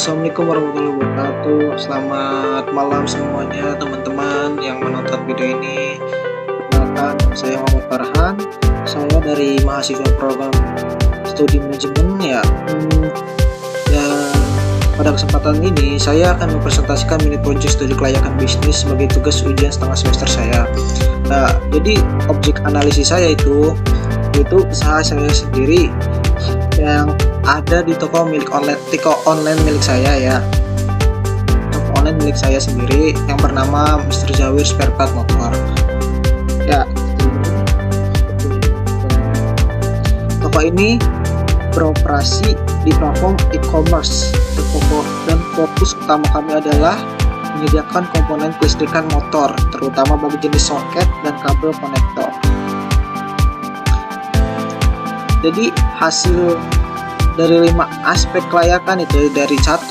Assalamualaikum warahmatullahi wabarakatuh. Selamat malam semuanya teman-teman yang menonton video ini. Perkenalkan, saya Muhammad Farhan. Saya dari mahasiswa program studi manajemen ya. Pada kesempatan ini saya akan mempresentasikan mini project studi kelayakan bisnis sebagai tugas ujian setengah semester saya. Nah, jadi objek analisis saya itu usaha saya sendiri yang ada di toko online milik saya ya. Toko online milik saya sendiri yang bernama Mr. Zawir Spare Part Motor. Ya, toko ini beroperasi di platform e-commerce dan fokus utama kami adalah menyediakan komponen kelistrikan motor, terutama bagi jenis soket dan kabel konektor. Jadi hasil dari 5 aspek kelayakan itu dari 1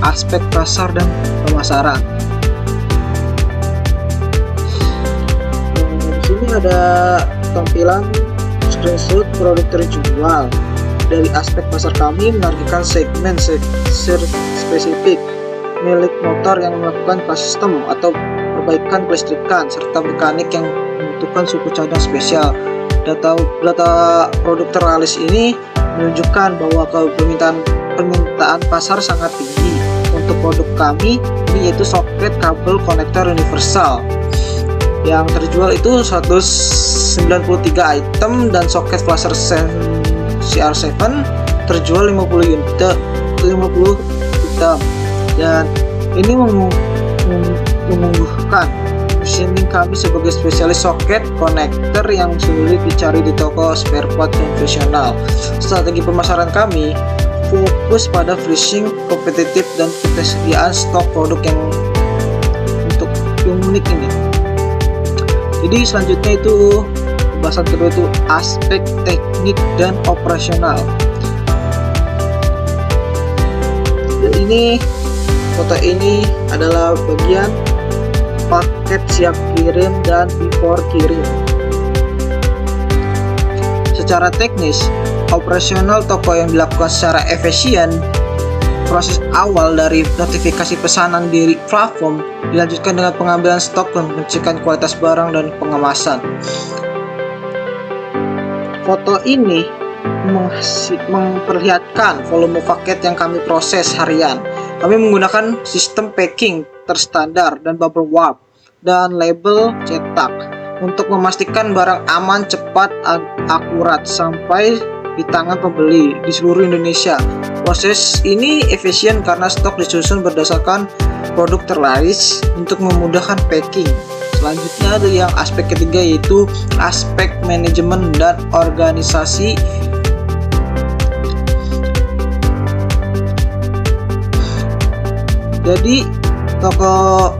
aspek pasar dan pemasaran. Di sini ada tampilan screenshot produk terjual. Dari aspek pasar kami menargetkan segmen spesifik milik motor yang melakukan custom atau perbaikan kelistrikan serta mekanik yang membutuhkan suku cadang spesial. Data produk teralis ini menunjukkan bahwa permintaan pasar sangat tinggi untuk produk kami ini, yaitu soket kabel konektor universal. Yang terjual itu 193 item dan soket flasher CR7 terjual 50 item, dan ini mengunggahkan positioning kami sebagai spesialis soket konektor yang sulit dicari di toko spare part konvensional. Strategi pemasaran kami fokus pada finishing kompetitif dan ketersediaan stok produk yang untuk yang unik ini. Jadi selanjutnya itu pembahasan kedua itu aspek teknik dan operasional. Dan ini foto ini adalah bagian paket siap kirim dan before kirim. Secara teknis, operasional toko yang dilakukan secara efisien. Proses awal dari notifikasi pesanan di platform dilanjutkan dengan pengambilan stok dan pengecekan kualitas barang dan pengemasan. Foto ini memperlihatkan volume paket yang kami proses harian. Kami menggunakan sistem packing terstandar dan bubble wrap dan label cetak untuk memastikan barang aman, cepat, akurat sampai di tangan pembeli di seluruh Indonesia. Proses ini efisien karena stok disusun berdasarkan produk terlaris untuk memudahkan packing. Selanjutnya ada yang aspek ketiga, yaitu aspek manajemen dan organisasi. Jadi toko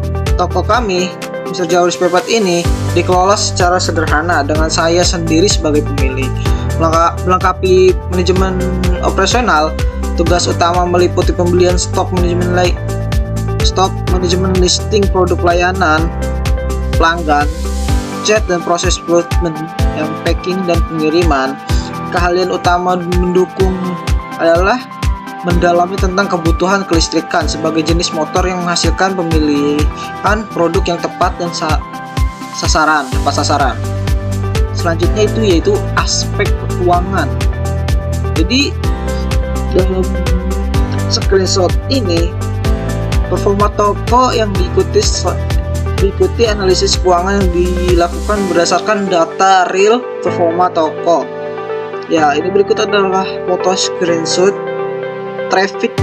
kami Mr. Zawir Spare Part ini dikelola secara sederhana dengan saya sendiri sebagai pemilik. Melengkapi manajemen operasional, tugas utama meliputi pembelian stok manajemen listing produk layanan pelanggan, chat dan proses fulfillment yang packing dan pengiriman. Keahlian utama mendukung adalah mendalami tentang kebutuhan kelistrikan sebagai jenis motor yang menghasilkan pemilihan produk yang tepat dan tepat sasaran. Selanjutnya yaitu aspek keuangan. Jadi dalam screenshot ini performa toko yang diikuti analisis keuangan yang dilakukan berdasarkan data real performa toko. Ya, ini berikut adalah foto screenshot traffic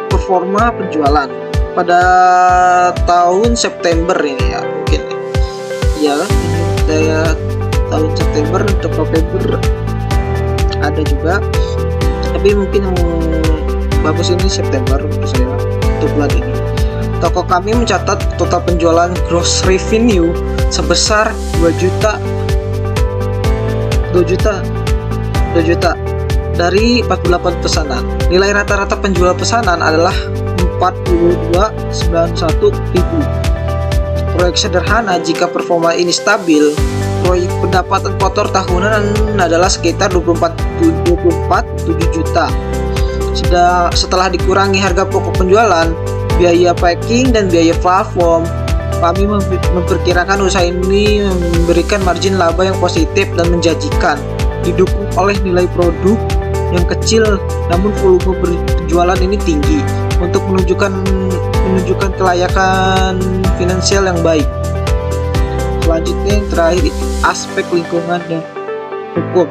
performa penjualan pada tahun September ini ya, mungkin ya saya tahun September untuk November ada juga, tapi mungkin yang bagus ini September untuk saya untuk bulan ini. Toko kami mencatat total penjualan gross revenue sebesar 2 juta dari 48 pesanan. Nilai rata-rata penjual pesanan adalah 4291.000. Proyek sederhana jika performa ini stabil. Proyek pendapatan kotor tahunan adalah sekitar 24,7 juta. Setelah dikurangi harga pokok penjualan, biaya packing dan biaya platform, kami memperkirakan usaha ini memberikan margin laba yang positif dan menjanjikan, didukung oleh nilai produk yang kecil namun volume penjualan ini tinggi untuk menunjukkan kelayakan finansial yang baik. Selanjutnya yang terakhir, aspek lingkungan dan hukum.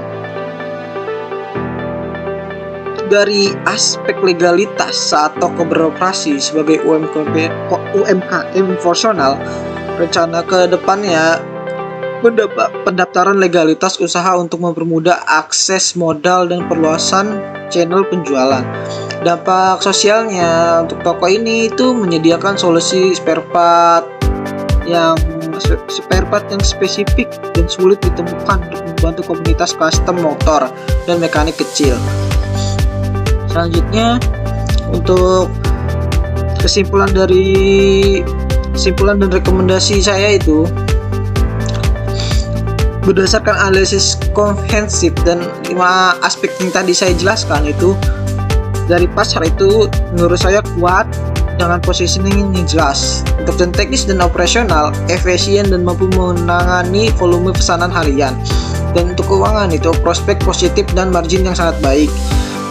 Dari aspek legalitas saat toko beroperasi sebagai UMKM profesional, rencana ke depannya pendaftaran legalitas usaha untuk mempermudah akses modal dan perluasan channel penjualan. Dampak sosialnya untuk toko ini itu menyediakan solusi spare part yang spesifik dan sulit ditemukan untuk membantu komunitas custom motor dan mekanik kecil. Selanjutnya, untuk kesimpulan dan rekomendasi saya itu, berdasarkan analisis komprehensif dan 5 aspek yang tadi saya jelaskan itu, dari pasar itu menurut saya kuat dengan positioning yang jelas. Untuk dan teknis dan operasional, efisien dan mampu menangani volume pesanan harian. Dan untuk keuangan itu prospek positif dan margin yang sangat baik.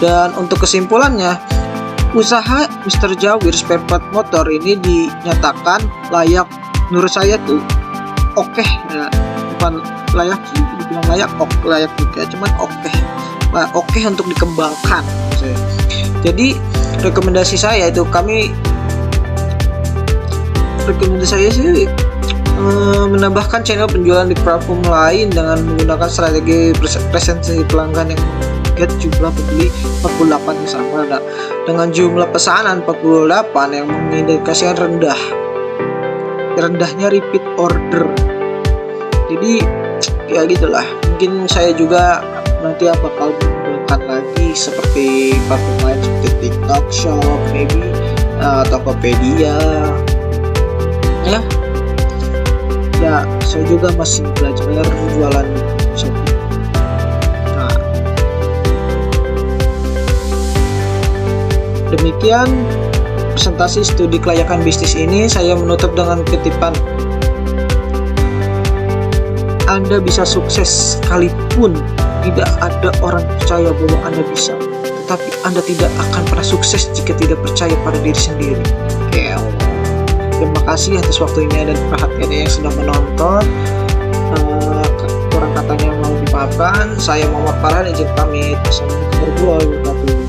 Dan untuk kesimpulannya, usaha Mr. Jawir spare part motor ini dinyatakan layak, menurut saya tuh oke ya, bukan layak sih, dibilang layak juga, cuman oke untuk dikembangkan. Jadi rekomendasi saya sih menambahkan channel penjualan di platform lain dengan menggunakan strategi presensi pelanggan yang jumlah pembeli 48 yang sama dengan jumlah pesanan 48 yang mengindikasikan rendahnya repeat order. Jadi ya gitulah, mungkin saya juga nanti bakal menggunakan lagi seperti platform lain seperti TikTok Shop, maybe Tokopedia ya. Saya juga masih belajar jualan Shopee. Demikian presentasi studi kelayakan bisnis ini. Saya menutup dengan kutipan, Anda bisa sukses sekalipun tidak ada orang percaya bahwa Anda bisa, tetapi Anda tidak akan pernah sukses jika tidak percaya pada diri sendiri. Terima kasih atas waktunya dan perhatiannya yang sudah menonton. Kurang katanya yang mau dimaafkan. Saya Muhammad Farhan, izin pamit. Assalamualaikum warahmatullahi wabarakatuh.